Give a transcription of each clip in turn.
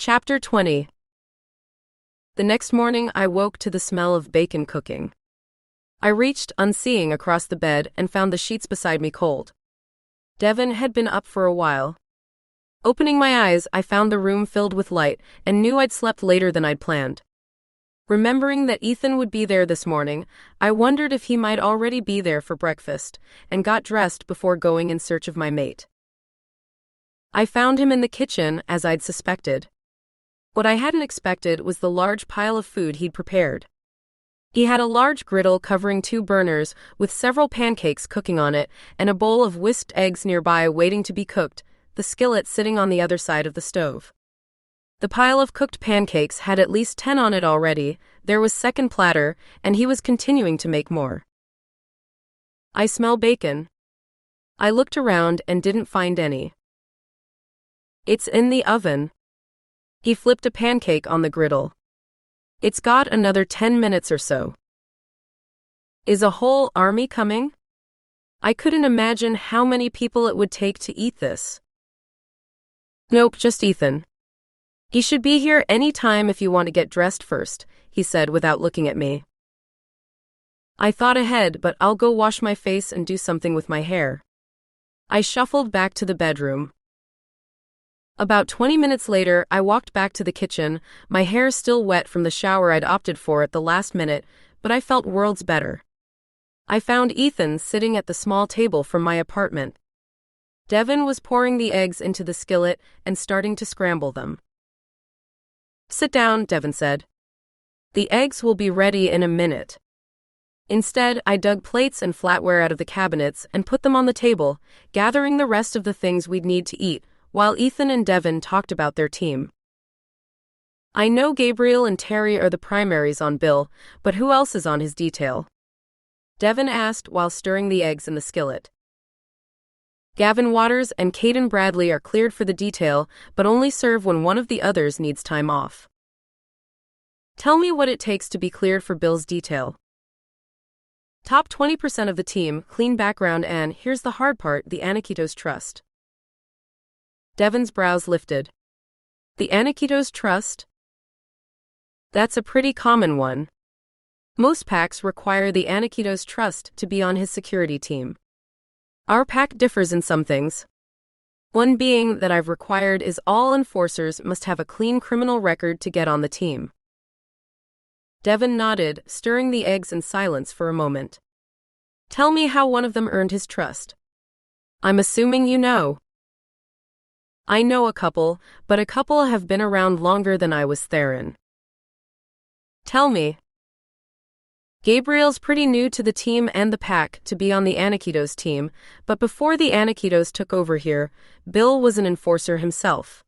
Chapter 20. The next morning I woke to the smell of bacon cooking. I reached, unseeing, across the bed and found the sheets beside me cold. Devon had been up for a while. Opening my eyes, I found the room filled with light and knew I'd slept later than I'd planned. Remembering that Ethan would be there this morning, I wondered if he might already be there for breakfast, and got dressed before going in search of my mate. I found him in the kitchen, as I'd suspected. What I hadn't expected was the large pile of food he'd prepared. He had a large griddle covering 2 burners, with several pancakes cooking on it, and a bowl of whisked eggs nearby waiting to be cooked, the skillet sitting on the other side of the stove. The pile of cooked pancakes had at least 10 on it already, there was second platter, and he was continuing to make more. I smell bacon. I looked around and didn't find any. It's in the oven. He flipped a pancake on the griddle. It's got another 10 minutes or so. Is a whole army coming? I couldn't imagine how many people it would take to eat this. Nope, just Ethan. He should be here any time if you want to get dressed first, he said without looking at me. I thought ahead, but I'll go wash my face and do something with my hair. I shuffled back to the bedroom. About 20 minutes later, I walked back to the kitchen, my hair still wet from the shower I'd opted for at the last minute, but I felt worlds better. I found Ethan sitting at the small table from my apartment. Devon was pouring the eggs into the skillet and starting to scramble them. Sit down, Devon said. The eggs will be ready in a minute. Instead, I dug plates and flatware out of the cabinets and put them on the table, gathering the rest of the things we'd need to eat, while Ethan and Devon talked about their team. I know Gabriel and Terry are the primaries on Bill, but who else is on his detail? Devon asked while stirring the eggs in the skillet. Gavin Waters and Caden Bradley are cleared for the detail, but only serve when one of the others needs time off. Tell me what it takes to be cleared for Bill's detail. Top 20% of the team, clean background, and, here's the hard part, the Anikitos Trust. Devon's brows lifted. The Anikitos Trust? That's a pretty common one. Most packs require the Anikitos Trust to be on his security team. Our pack differs in some things. One being that I've required is all enforcers must have a clean criminal record to get on the team. Devon nodded, stirring the eggs in silence for a moment. Tell me how one of them earned his trust. I'm assuming you know. I know a couple, but a couple have been around longer than I was Theron. Tell me. Gabriel's pretty new to the team and the pack to be on the Anikitos team, but before the Anikitos took over here, Bill was an enforcer himself.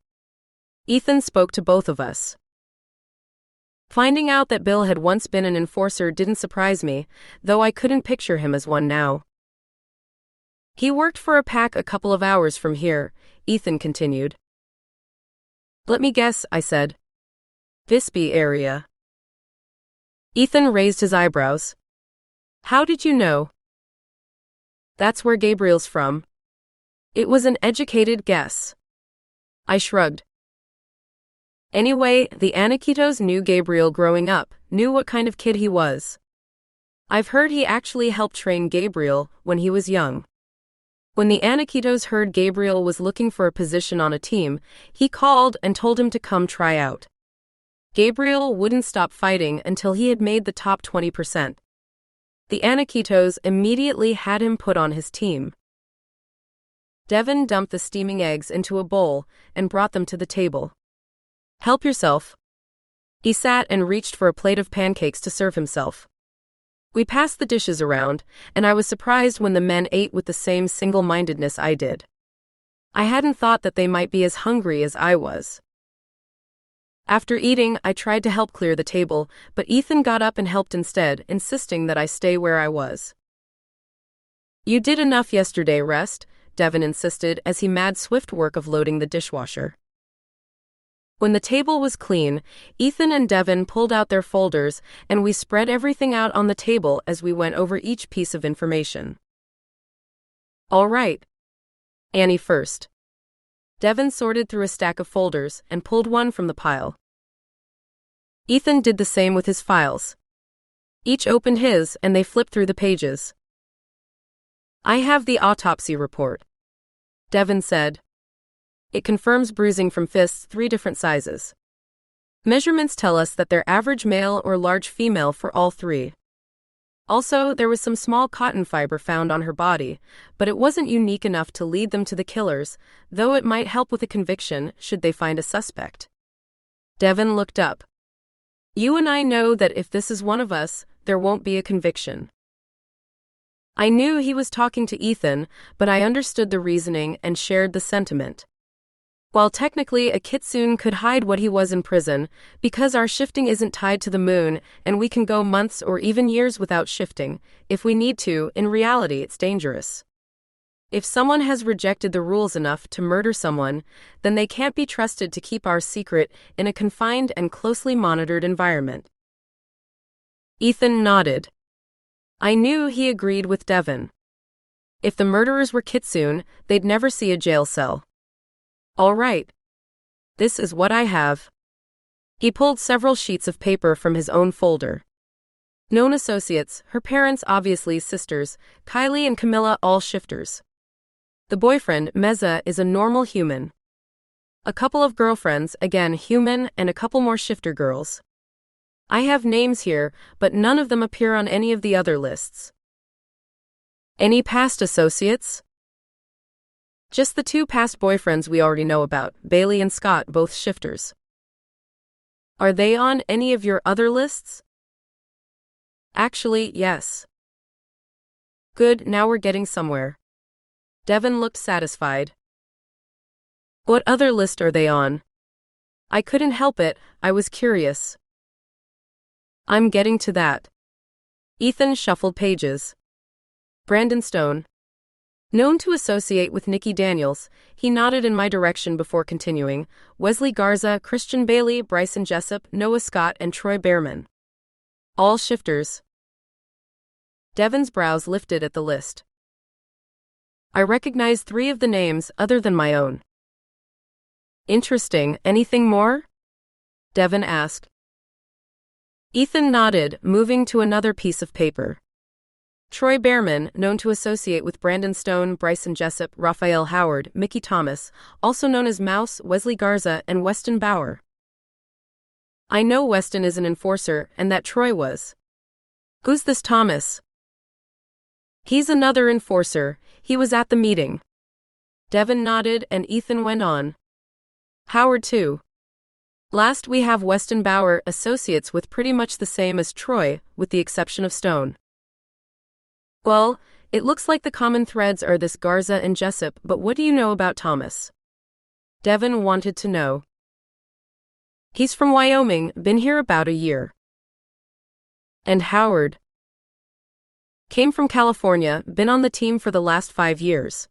Ethan spoke to both of us. Finding out that Bill had once been an enforcer didn't surprise me, though I couldn't picture him as one now. He worked for a pack a couple of hours from here, Ethan continued. Let me guess, I said. Visby area. Ethan raised his eyebrows. How did you know? That's where Gabriel's from. It was an educated guess. I shrugged. Anyway, the Anikitos knew Gabriel growing up, knew what kind of kid he was. I've heard he actually helped train Gabriel when he was young. When the Anikitos heard Gabriel was looking for a position on a team, he called and told him to come try out. Gabriel wouldn't stop fighting until he had made the top 20%. The Anikitos immediately had him put on his team. Devon dumped the steaming eggs into a bowl and brought them to the table. Help yourself. He sat and reached for a plate of pancakes to serve himself. We passed the dishes around, and I was surprised when the men ate with the same single-mindedness I did. I hadn't thought that they might be as hungry as I was. After eating, I tried to help clear the table, but Ethan got up and helped instead, insisting that I stay where I was. You did enough yesterday, rest, Devon insisted as he made swift work of loading the dishwasher. When the table was clean, Ethan and Devon pulled out their folders, and we spread everything out on the table as we went over each piece of information. All right. Annie first. Devon sorted through a stack of folders and pulled one from the pile. Ethan did the same with his files. Each opened his and they flipped through the pages. I have the autopsy report, Devon said. It confirms bruising from fists 3 different sizes. Measurements tell us that they're average male or large female for all 3. Also, there was some small cotton fiber found on her body, but it wasn't unique enough to lead them to the killers, though it might help with a conviction should they find a suspect. Devon looked up. You and I know that if this is one of us, there won't be a conviction. I knew he was talking to Ethan, but I understood the reasoning and shared the sentiment. While technically a kitsune could hide what he was in prison, because our shifting isn't tied to the moon and we can go months or even years without shifting, if we need to, in reality it's dangerous. If someone has rejected the rules enough to murder someone, then they can't be trusted to keep our secret in a confined and closely monitored environment. Ethan nodded. I knew he agreed with Devon. If the murderers were kitsune, they'd never see a jail cell. All right. This is what I have. He pulled several sheets of paper from his own folder. Known associates, her parents obviously sisters, Kylie and Camilla all shifters. The boyfriend, Meza, is a normal human. A couple of girlfriends, again human, and a couple more shifter girls. I have names here, but none of them appear on any of the other lists. Any past associates? Just the 2 past boyfriends we already know about, Bailey and Scott, both shifters. Are they on any of your other lists? Actually, yes. Good, now we're getting somewhere. Devon looked satisfied. What other list are they on? I couldn't help it, I was curious. I'm getting to that. Ethan shuffled pages. Brandon Stone. Known to associate with Nicki Daniels, he nodded in my direction before continuing. Wesley Garza, Christian Bailey, Bryson Jessup, Noah Scott, and Troy Behrman. All shifters. Devon's brows lifted at the list. I recognize 3 of the names other than my own. Interesting. Anything more? Devon asked. Ethan nodded, moving to another piece of paper. Troy Behrman, known to associate with Brandon Stone, Bryson Jessup, Raphael Howard, Mickey Thomas, also known as Mouse, Wesley Garza, and Weston Bauer. I know Weston is an enforcer, and that Troy was. Who's this Thomas? He's another enforcer. He was at the meeting. Devon nodded, and Ethan went on. Howard too. Last we have Weston Bauer, associates with pretty much the same as Troy, with the exception of Stone. Well, it looks like the common threads are this Garza and Jessup, but what do you know about Thomas? Devon wanted to know. He's from Wyoming, been here about a year. And Howard? Came from California, been on the team for the last 5 years.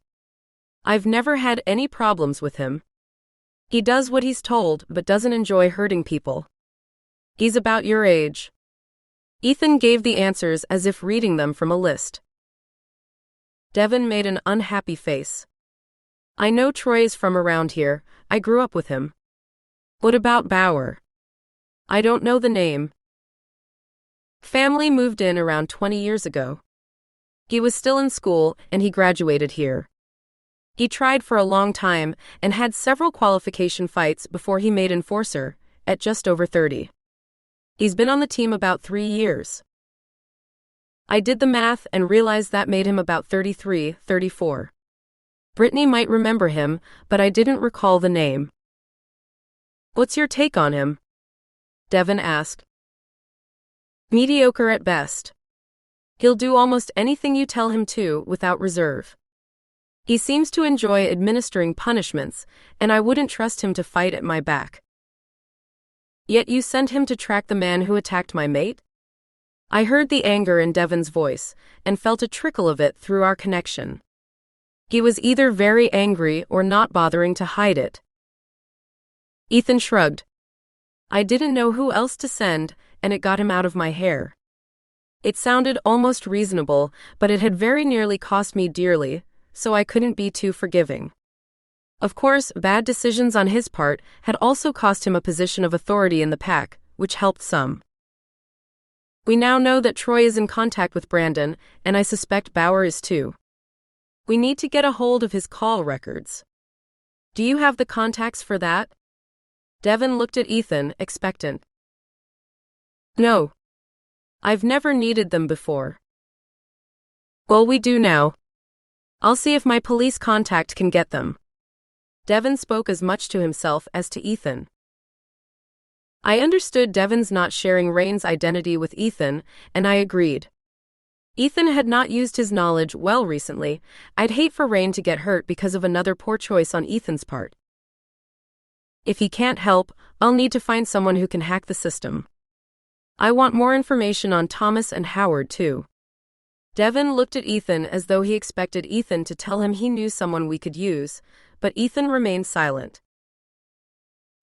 I've never had any problems with him. He does what he's told, but doesn't enjoy hurting people. He's about your age. Ethan gave the answers as if reading them from a list. Devon made an unhappy face. I know Troy is from around here, I grew up with him. What about Bauer? I don't know the name. Family moved in around 20 years ago. He was still in school, and he graduated here. He tried for a long time, and had several qualification fights before he made enforcer, at just over 30. He's been on the team about 3 years. I did the math and realized that made him about 33, 34. Brittany might remember him, but I didn't recall the name. What's your take on him? Devon asked. Mediocre at best. He'll do almost anything you tell him to, without reserve. He seems to enjoy administering punishments, and I wouldn't trust him to fight at my back. Yet you sent him to track the man who attacked my mate? I heard the anger in Devon's voice, and felt a trickle of it through our connection. He was either very angry or not bothering to hide it. Ethan shrugged. I didn't know who else to send, and it got him out of my hair. It sounded almost reasonable, but it had very nearly cost me dearly, so I couldn't be too forgiving. Of course, bad decisions on his part had also cost him a position of authority in the pack, which helped some. We now know that Troy is in contact with Brandon, and I suspect Bauer is too. We need to get a hold of his call records. Do you have the contacts for that? Devon looked at Ethan, expectant. No. I've never needed them before. Well, we do now. I'll see if my police contact can get them. Devon spoke as much to himself as to Ethan. I understood Devon's not sharing Rain's identity with Ethan, and I agreed. Ethan had not used his knowledge well recently. I'd hate for Rain to get hurt because of another poor choice on Ethan's part. If he can't help, I'll need to find someone who can hack the system. I want more information on Thomas and Howard too. Devon looked at Ethan as though he expected Ethan to tell him he knew someone we could use, but Ethan remained silent.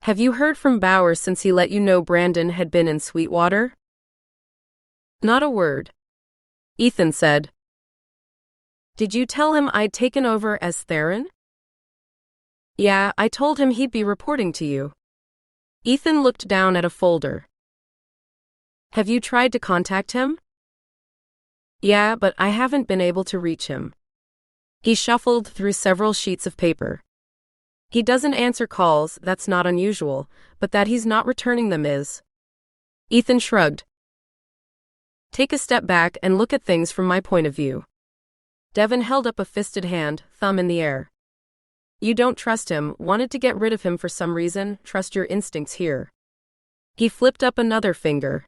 Have you heard from Bauer since he let you know Brandon had been in Sweetwater? Not a word. Ethan said. Did you tell him I'd taken over as Theron? Yeah, I told him he'd be reporting to you. Ethan looked down at a folder. Have you tried to contact him? Yeah, but I haven't been able to reach him. He shuffled through several sheets of paper. He doesn't answer calls, that's not unusual, but that he's not returning them is. Ethan shrugged. Take a step back and look at things from my point of view. Devon held up a fisted hand, thumb in the air. You don't trust him, wanted to get rid of him for some reason, trust your instincts here. He flipped up another finger.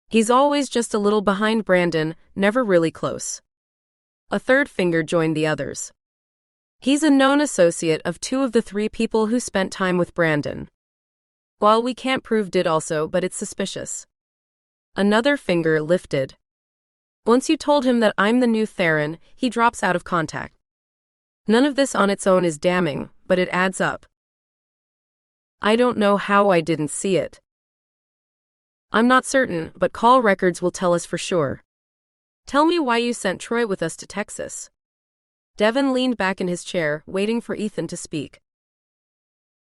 He's always just a little behind Brandon, never really close. A third finger joined the others. He's a known associate of 2 of the 3 people who spent time with Brandon. While we can't prove did also, but it's suspicious. Another finger lifted. Once you told him that I'm the new Theron, he drops out of contact. None of this on its own is damning, but it adds up. I don't know how I didn't see it. I'm not certain, but call records will tell us for sure. Tell me why you sent Troy with us to Texas. Devon leaned back in his chair, waiting for Ethan to speak.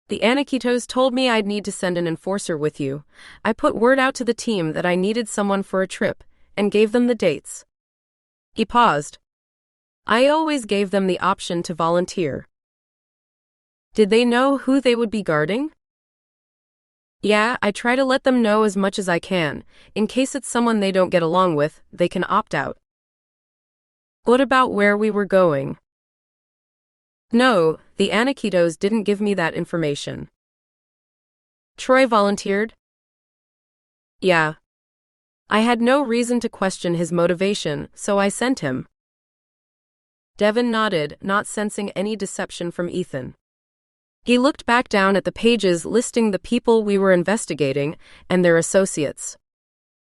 The Aniquitos told me I'd need to send an enforcer with you. I put word out to the team that I needed someone for a trip, and gave them the dates. He paused. I always gave them the option to volunteer. Did they know who they would be guarding? Yeah, I try to let them know as much as I can. In case it's someone they don't get along with, they can opt out. What about where we were going? No, the Aniquitos didn't give me that information. Troy volunteered? Yeah. I had no reason to question his motivation, so I sent him. Devon nodded, not sensing any deception from Ethan. He looked back down at the pages listing the people we were investigating and their associates.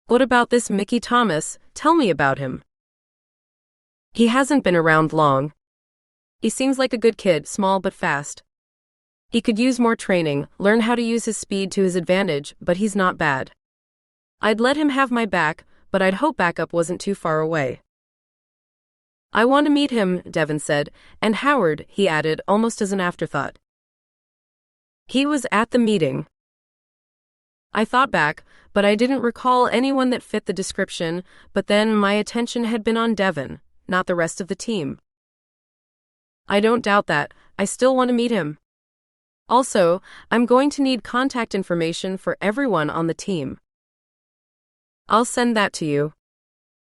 What about this Mickey Thomas? Tell me about him. He hasn't been around long. He seems like a good kid, small but fast. He could use more training, learn how to use his speed to his advantage, but he's not bad. I'd let him have my back, but I'd hope backup wasn't too far away. I want to meet him, Devon said, and Howard, he added, almost as an afterthought. He was at the meeting. I thought back, but I didn't recall anyone that fit the description, but then my attention had been on Devon, not the rest of the team. I don't doubt that, I still want to meet him. Also, I'm going to need contact information for everyone on the team. I'll send that to you.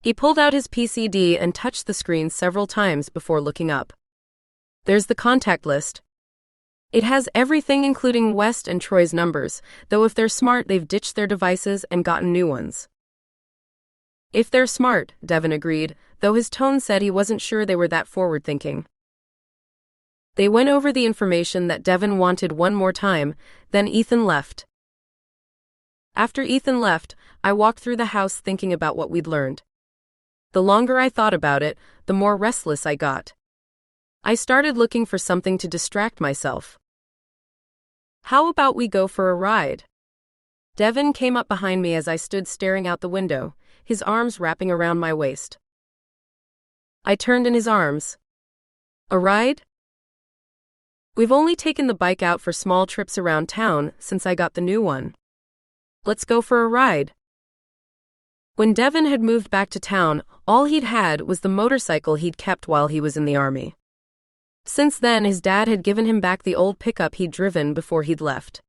He pulled out his PCD and touched the screen several times before looking up. There's the contact list. It has everything including West and Troy's numbers, though if they're smart they've ditched their devices and gotten new ones. If they're smart, Devon agreed, though his tone said he wasn't sure they were that forward-thinking. They went over the information that Devon wanted one more time, then Ethan left. After Ethan left, I walked through the house thinking about what we'd learned. The longer I thought about it, the more restless I got. I started looking for something to distract myself. How about we go for a ride? Devon came up behind me as I stood staring out the window, his arms wrapping around my waist. I turned in his arms. A ride? We've only taken the bike out for small trips around town since I got the new one. Let's go for a ride. When Devon had moved back to town, all he'd had was the motorcycle he'd kept while he was in the army. Since then, his dad had given him back the old pickup he'd driven before he'd left.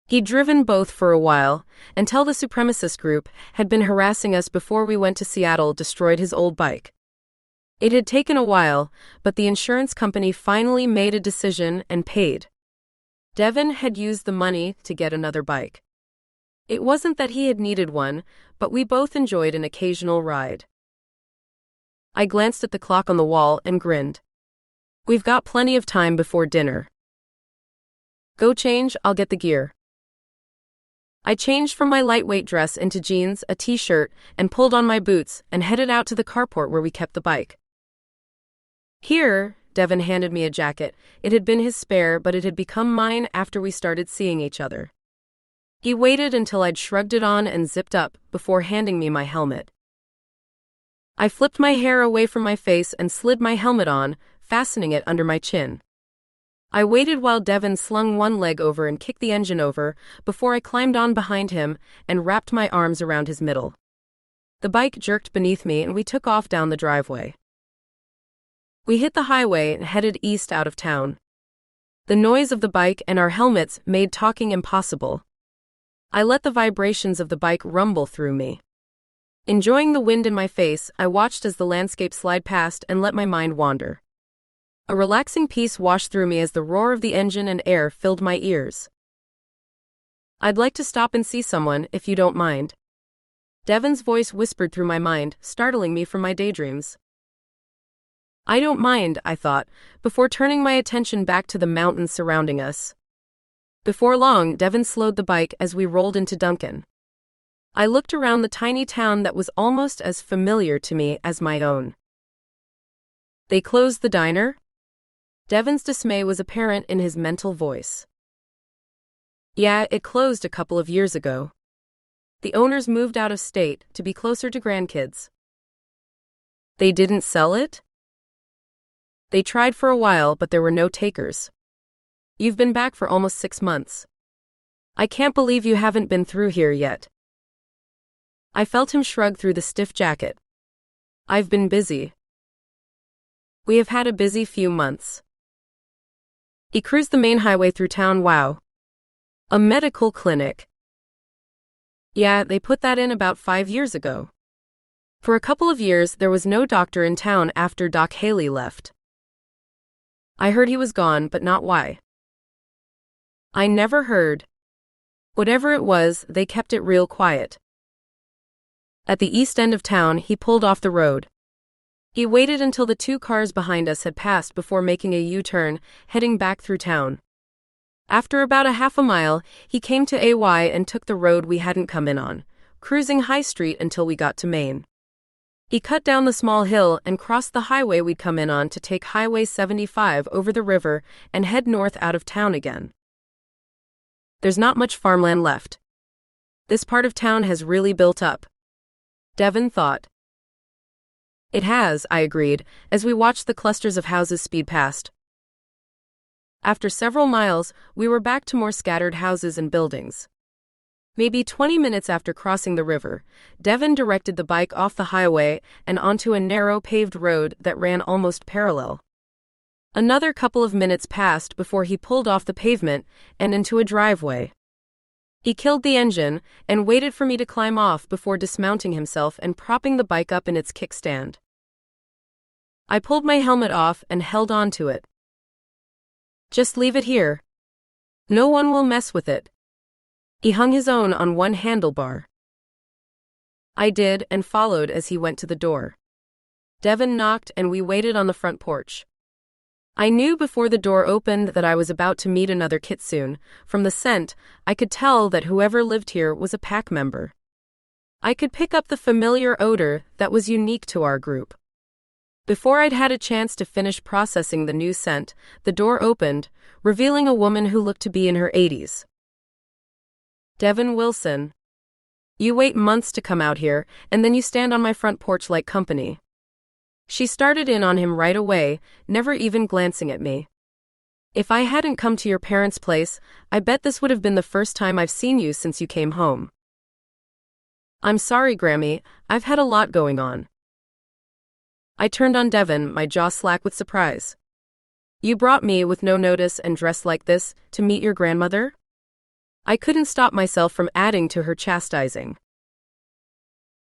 He'd driven both for a while, until the supremacist group had been harassing us before we went to Seattle destroyed his old bike. It had taken a while, but the insurance company finally made a decision and paid. Devon had used the money to get another bike. It wasn't that he had needed one, but we both enjoyed an occasional ride. I glanced at the clock on the wall and grinned. We've got plenty of time before dinner. Go change, I'll get the gear. I changed from my lightweight dress into jeans, a t-shirt, and pulled on my boots and headed out to the carport where we kept the bike. Here, Devon handed me a jacket. It had been his spare, but it had become mine after we started seeing each other. He waited until I'd shrugged it on and zipped up before handing me my helmet. I flipped my hair away from my face and slid my helmet on, fastening it under my chin. I waited while Devon slung one leg over and kicked the engine over before I climbed on behind him and wrapped my arms around his middle. The bike jerked beneath me and we took off down the driveway. We hit the highway and headed east out of town. The noise of the bike and our helmets made talking impossible. I let the vibrations of the bike rumble through me. Enjoying the wind in my face, I watched as the landscape slide past and let my mind wander. A relaxing peace washed through me as the roar of the engine and air filled my ears. I'd like to stop and see someone, if you don't mind. Devon's voice whispered through my mind, startling me from my daydreams. I don't mind, I thought, before turning my attention back to the mountains surrounding us. Before long, Devon slowed the bike as we rolled into Duncan. I looked around the tiny town that was almost as familiar to me as my own. They closed the diner? Devon's dismay was apparent in his mental voice. Yeah, it closed a couple of years ago. The owners moved out of state to be closer to grandkids. They didn't sell it? They tried for a while, but there were no takers. You've been back for almost 6 months. I can't believe you haven't been through here yet. I felt him shrug through the stiff jacket. I've been busy. We have had a busy few months. He cruised the main highway through town. Wow. A medical clinic. Yeah, they put that in about 5 years ago. For a couple of years, there was no doctor in town after Doc Haley left. I heard he was gone, but not why. I never heard. Whatever it was, they kept it real quiet. At the east end of town, he pulled off the road. He waited until the 2 cars behind us had passed before making a U-turn, heading back through town. After about a half a mile, he came to AY and took the road we hadn't come in on, cruising High Street until we got to Main. He cut down the small hill and crossed the highway we'd come in on to take Highway 75 over the river and head north out of town again. There's not much farmland left. This part of town has really built up. Devon thought. It has, I agreed, as we watched the clusters of houses speed past. After several miles, we were back to more scattered houses and buildings. Maybe 20 minutes after crossing the river, Devon directed the bike off the highway and onto a narrow paved road that ran almost parallel. Another couple of minutes passed before he pulled off the pavement and into a driveway. He killed the engine and waited for me to climb off before dismounting himself and propping the bike up in its kickstand. I pulled my helmet off and held on to it. Just leave it here. No one will mess with it. He hung his own on one handlebar. I did and followed as he went to the door. Devon knocked and we waited on the front porch. I knew before the door opened that I was about to meet another kitsune. From the scent, I could tell that whoever lived here was a pack member. I could pick up the familiar odor that was unique to our group. Before I'd had a chance to finish processing the new scent, the door opened, revealing a woman who looked to be in her 80s. Devon Wilson. You wait months to come out here, and then you stand on my front porch like company. She started in on him right away, never even glancing at me. If I hadn't come to your parents' place, I bet this would have been the first time I've seen you since you came home. I'm sorry, Grammy, I've had a lot going on. I turned on Devon, my jaw slack with surprise. You brought me with no notice and dressed like this to meet your grandmother? I couldn't stop myself from adding to her chastising.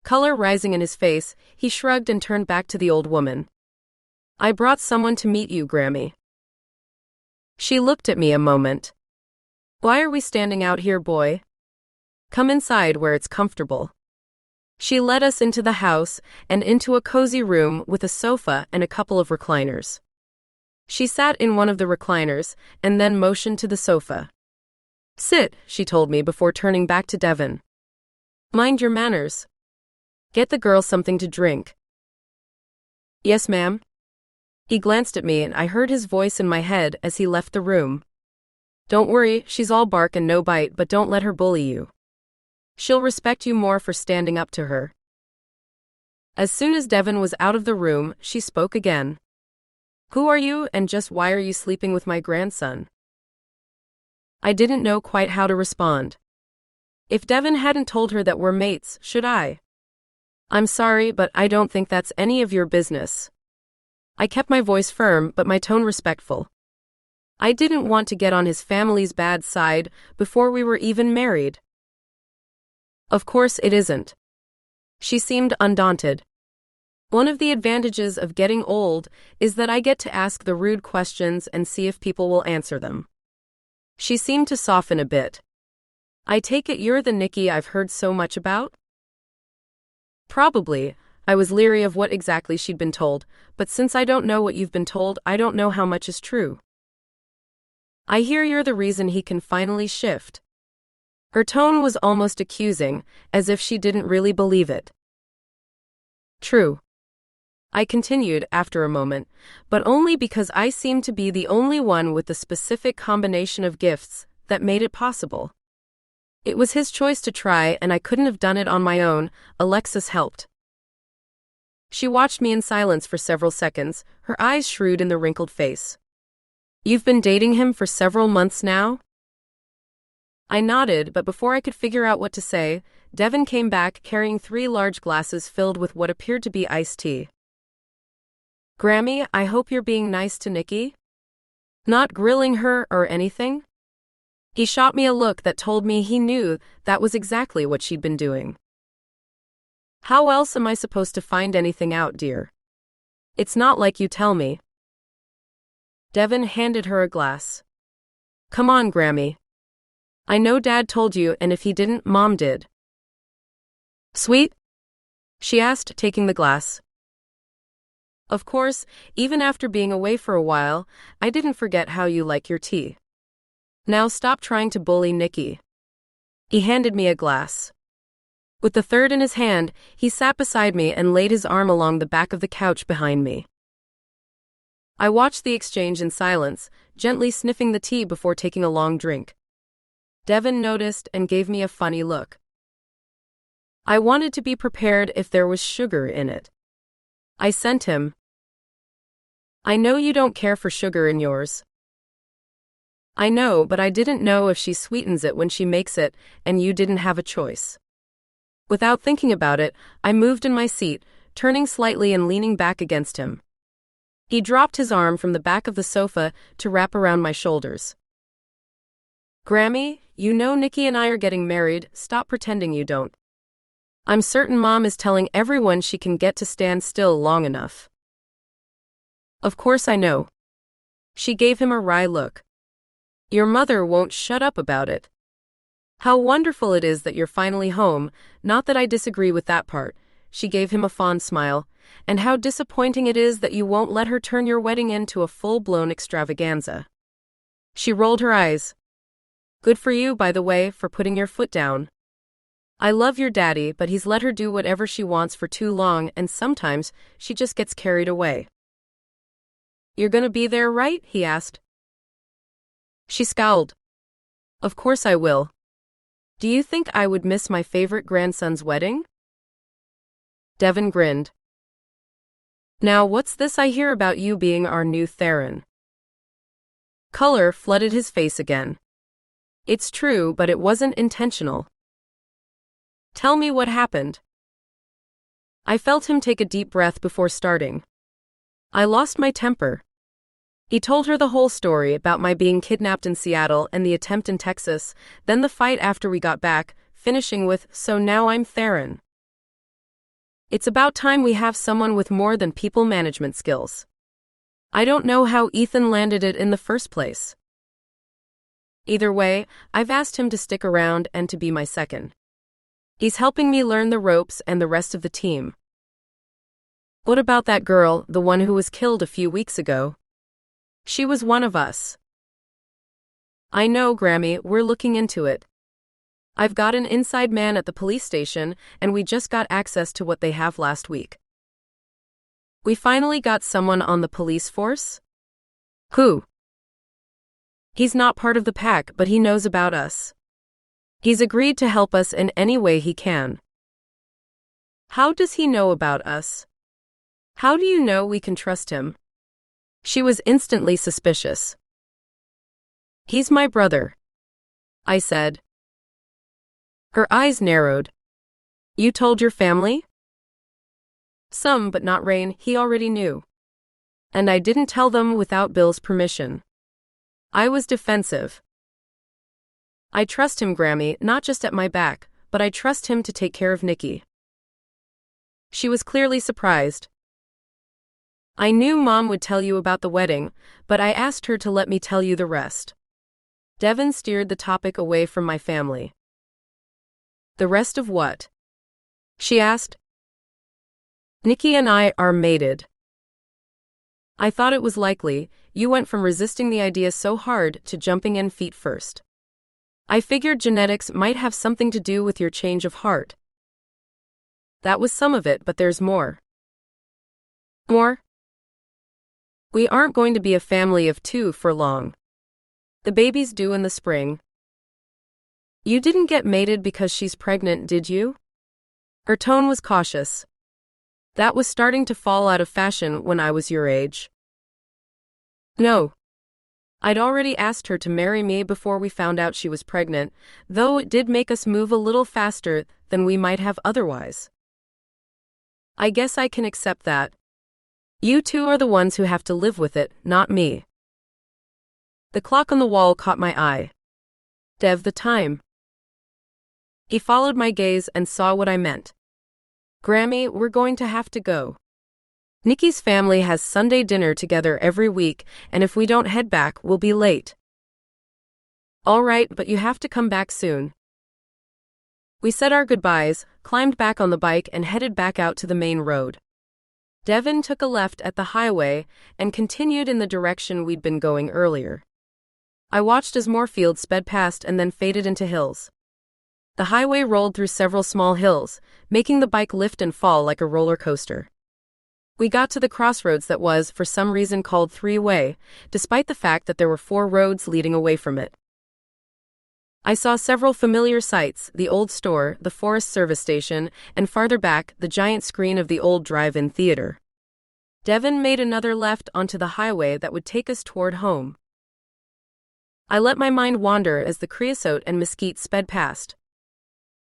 Color rising in his face, he shrugged and turned back to the old woman. I brought someone to meet you, Grammy. She looked at me a moment. Why are we standing out here, boy? Come inside where it's comfortable. She led us into the house and into a cozy room with a sofa and a couple of recliners. She sat in one of the recliners and then motioned to the sofa. Sit, she told me before turning back to Devon. Mind your manners. Get the girl something to drink. Yes, ma'am. He glanced at me and I heard his voice in my head as he left the room. Don't worry, she's all bark and no bite, but don't let her bully you. She'll respect you more for standing up to her. As soon as Devon was out of the room, she spoke again. Who are you and just why are you sleeping with my grandson? I didn't know quite how to respond. If Devon hadn't told her that we're mates, should I? I'm sorry, but I don't think that's any of your business. I kept my voice firm but my tone respectful. I didn't want to get on his family's bad side before we were even married. Of course it isn't. She seemed undaunted. One of the advantages of getting old is that I get to ask the rude questions and see if people will answer them. She seemed to soften a bit. I take it you're the Nicki I've heard so much about? Probably. I was leery of what exactly she'd been told, but since I don't know what you've been told, I don't know how much is true. I hear you're the reason he can finally shift. Her tone was almost accusing, as if she didn't really believe it. True. I continued after a moment, but only because I seemed to be the only one with the specific combination of gifts that made it possible. It was his choice to try and I couldn't have done it on my own. Alexis helped. She watched me in silence for several seconds, her eyes shrewd in the wrinkled face. You've been dating him for several months now? I nodded, but before I could figure out what to say, Devon came back carrying 3 large glasses filled with what appeared to be iced tea. Grammy, I hope you're being nice to Nicki? Not grilling her or anything? He shot me a look that told me he knew that was exactly what she'd been doing. How else am I supposed to find anything out, dear? It's not like you tell me. Devon handed her a glass. Come on, Grammy. I know Dad told you, and if he didn't, Mom did. Sweet? She asked, taking the glass. Of course, even after being away for a while, I didn't forget how you like your tea. Now stop trying to bully Nicki. He handed me a glass. With the third in his hand, he sat beside me and laid his arm along the back of the couch behind me. I watched the exchange in silence, gently sniffing the tea before taking a long drink. Devon noticed and gave me a funny look. I wanted to be prepared if there was sugar in it. I sent him. I know you don't care for sugar in yours. I know, but I didn't know if she sweetens it when she makes it, and you didn't have a choice. Without thinking about it, I moved in my seat, turning slightly and leaning back against him. He dropped his arm from the back of the sofa to wrap around my shoulders. Grammy, you know Nicki and I are getting married, stop pretending you don't. I'm certain Mom is telling everyone she can get to stand still long enough. Of course I know. She gave him a wry look. Your mother won't shut up about it. How wonderful it is that you're finally home, not that I disagree with that part. She gave him a fond smile. And how disappointing it is that you won't let her turn your wedding into a full-blown extravaganza. She rolled her eyes. Good for you, by the way, for putting your foot down. I love your daddy, but he's let her do whatever she wants for too long, and sometimes she just gets carried away. You're gonna be there, right? He asked. She scowled. Of course I will. Do you think I would miss my favorite grandson's wedding? Devon grinned. Now what's this I hear about you being our new Theron? Color flooded his face again. It's true, but it wasn't intentional. Tell me what happened. I felt him take a deep breath before starting. I lost my temper. He told her the whole story about my being kidnapped in Seattle and the attempt in Texas, then the fight after we got back, finishing with, "So now I'm Theron." It's about time we have someone with more than people management skills. I don't know how Ethan landed it in the first place. Either way, I've asked him to stick around and to be my second. He's helping me learn the ropes and the rest of the team. What about that girl, the one who was killed a few weeks ago? She was one of us. I know, Grammy, we're looking into it. I've got an inside man at the police station, and we just got access to what they have last week. We finally got someone on the police force? Who? He's not part of the pack, but he knows about us. He's agreed to help us in any way he can. How does he know about us? How do you know we can trust him? She was instantly suspicious. He's my brother, I said. Her eyes narrowed. You told your family? Some, but not Rain, he already knew. And I didn't tell them without Bill's permission. I was defensive. I trust him, Grammy, not just at my back, but I trust him to take care of Nicki. She was clearly surprised. I knew Mom would tell you about the wedding, but I asked her to let me tell you the rest. Devon steered the topic away from my family. The rest of what? She asked. Nicki and I are mated. I thought it was likely. You went from resisting the idea so hard to jumping in feet first. I figured genetics might have something to do with your change of heart. That was some of it, but there's more. More? We aren't going to be a family of two for long. The baby's due in the spring. You didn't get mated because she's pregnant, did you? Her tone was cautious. That was starting to fall out of fashion when I was your age. No. I'd already asked her to marry me before we found out she was pregnant, though it did make us move a little faster than we might have otherwise. I guess I can accept that. You two are the ones who have to live with it, not me. The clock on the wall caught my eye. Dev, the time. He followed my gaze and saw what I meant. Grammy, we're going to have to go. Nicki's family has Sunday dinner together every week, and if we don't head back, we'll be late. All right, but you have to come back soon. We said our goodbyes, climbed back on the bike, and headed back out to the main road. Devon took a left at the highway and continued in the direction we'd been going earlier. I watched as more fields sped past and then faded into hills. The highway rolled through several small hills, making the bike lift and fall like a roller coaster. We got to the crossroads that was, for some reason, called three-way, despite the fact that there were 4 roads leading away from it. I saw several familiar sights: the old store, the Forest Service station, and farther back, the giant screen of the old drive-in theater. Devon made another left onto the highway that would take us toward home. I let my mind wander as the creosote and mesquite sped past.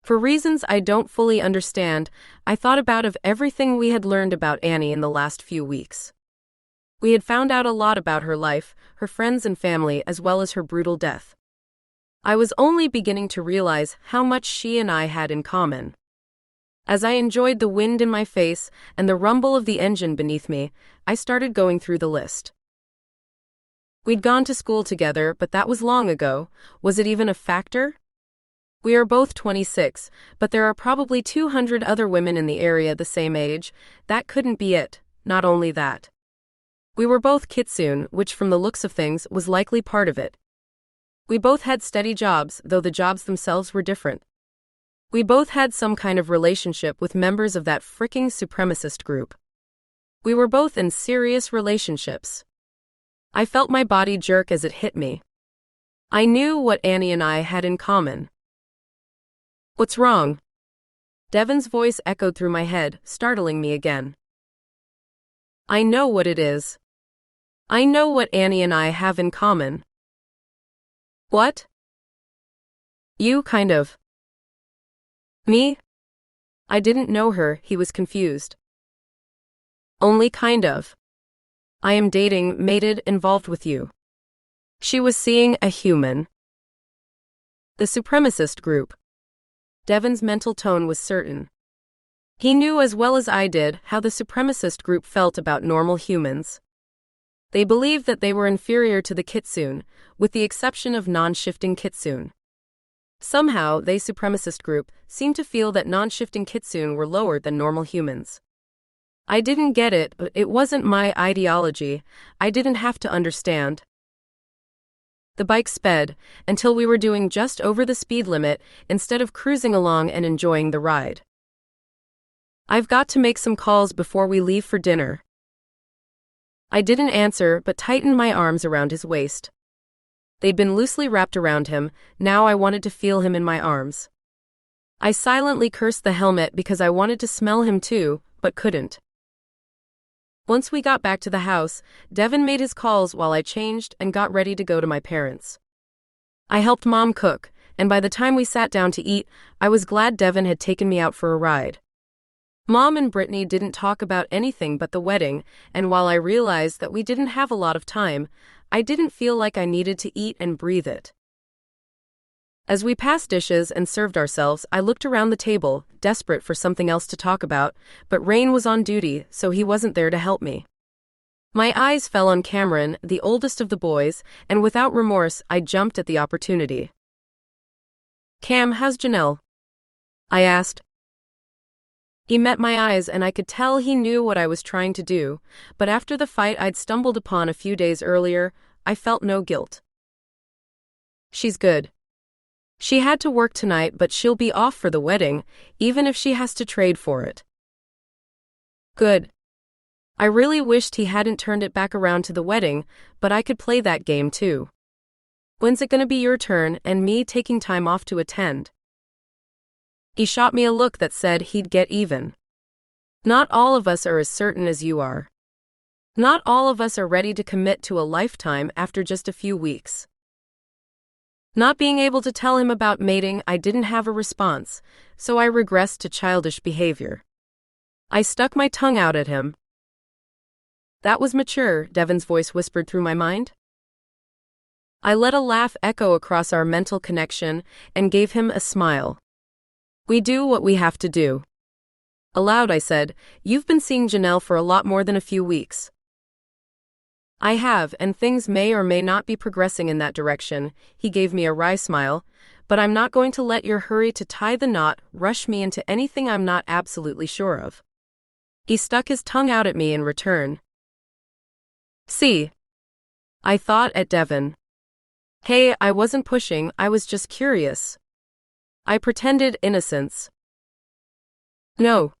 For reasons I don't fully understand, I thought of everything we had learned about Annie in the last few weeks. We had found out a lot about her life, her friends and family, as well as her brutal death. I was only beginning to realize how much she and I had in common. As I enjoyed the wind in my face and the rumble of the engine beneath me, I started going through the list. We'd gone to school together, but that was long ago. Was it even a factor? We are both 26, but there are probably 200 other women in the area the same age. That couldn't be it. Not only that. We were both kitsune, which from the looks of things was likely part of it. We both had steady jobs, though the jobs themselves were different. We both had some kind of relationship with members of that fricking supremacist group. We were both in serious relationships. I felt my body jerk as it hit me. I knew what Annie and I had in common. What's wrong? Devon's voice echoed through my head, startling me again. I know what it is. I know what Annie and I have in common. What? You kind of. Me? I didn't know her, he was confused. Only kind of. I am dating, mated, involved with you. She was seeing a human. The supremacist group. Devon's mental tone was certain. He knew as well as I did how the supremacist group felt about normal humans. They believed that they were inferior to the kitsune, with the exception of non-shifting kitsune. Somehow, they supremacist group seemed to feel that non-shifting kitsune were lower than normal humans. I didn't get it, but it wasn't my ideology. I didn't have to understand. The bike sped until we were doing just over the speed limit instead of cruising along and enjoying the ride. I've got to make some calls before we leave for dinner. I didn't answer but tightened my arms around his waist. They'd been loosely wrapped around him, now I wanted to feel him in my arms. I silently cursed the helmet because I wanted to smell him too, but couldn't. Once we got back to the house, Devon made his calls while I changed and got ready to go to my parents'. I helped Mom cook, and by the time we sat down to eat, I was glad Devon had taken me out for a ride. Mom and Brittany didn't talk about anything but the wedding, and while I realized that we didn't have a lot of time, I didn't feel like I needed to eat and breathe it. As we passed dishes and served ourselves, I looked around the table, desperate for something else to talk about, but Rain was on duty, so he wasn't there to help me. My eyes fell on Cameron, the oldest of the boys, and without remorse, I jumped at the opportunity. Cam, how's Janelle? I asked. He met my eyes and I could tell he knew what I was trying to do, but after the fight I'd stumbled upon a few days earlier, I felt no guilt. She's good. She had to work tonight, but she'll be off for the wedding, even if she has to trade for it. Good. I really wished he hadn't turned it back around to the wedding, but I could play that game too. When's it gonna be your turn and me taking time off to attend? He shot me a look that said he'd get even. Not all of us are as certain as you are. Not all of us are ready to commit to a lifetime after just a few weeks. Not being able to tell him about mating, I didn't have a response, so I regressed to childish behavior. I stuck my tongue out at him. That was mature, Devon's voice whispered through my mind. I let a laugh echo across our mental connection and gave him a smile. We do what we have to do. Aloud I said, you've been seeing Janelle for a lot more than a few weeks. I have, and things may or may not be progressing in that direction, he gave me a wry smile, but I'm not going to let your hurry to tie the knot rush me into anything I'm not absolutely sure of. He stuck his tongue out at me in return. See? I thought at Devon. Hey, I wasn't pushing, I was just curious. I pretended innocence. No.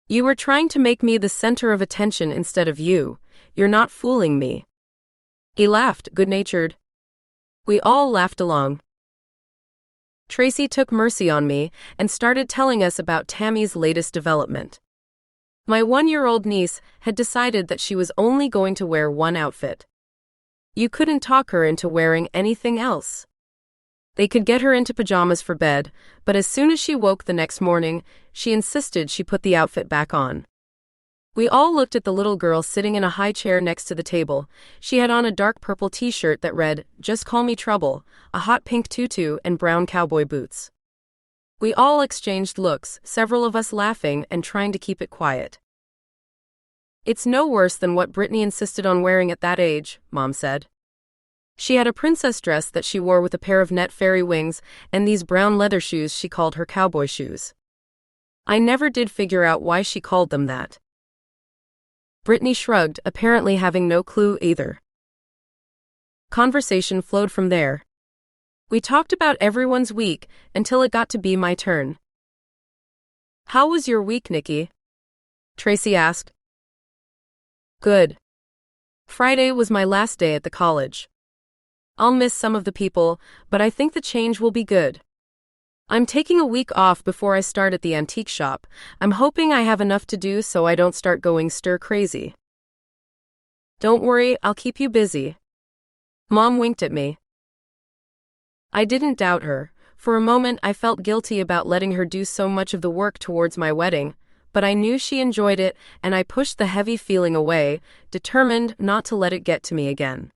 You were trying to make me the center of attention instead of you. You're not fooling me. He laughed, good-natured. We all laughed along. Tracy took mercy on me and started telling us about Tammy's latest development. My 1-year-old niece had decided that she was only going to wear one outfit. You couldn't talk her into wearing anything else. They could get her into pajamas for bed, but as soon as she woke the next morning, she insisted she put the outfit back on. We all looked at the little girl sitting in a high chair next to the table. She had on a dark purple t-shirt that read, "Just Call Me Trouble," a hot pink tutu, and brown cowboy boots. We all exchanged looks, several of us laughing and trying to keep it quiet. It's no worse than what Brittany insisted on wearing at that age, Mom said. She had a princess dress that she wore with a pair of net fairy wings and these brown leather shoes she called her cowboy shoes. I never did figure out why she called them that. Brittany shrugged, apparently having no clue either. Conversation flowed from there. We talked about everyone's week until it got to be my turn. How was your week, Nicki? Tracy asked. Good. Friday was my last day at the college. I'll miss some of the people, but I think the change will be good. I'm taking a week off before I start at the antique shop. I'm hoping I have enough to do so I don't start going stir-crazy. Don't worry, I'll keep you busy. Mom winked at me. I didn't doubt her. For a moment, I felt guilty about letting her do so much of the work towards my wedding, but I knew she enjoyed it, and I pushed the heavy feeling away, determined not to let it get to me again.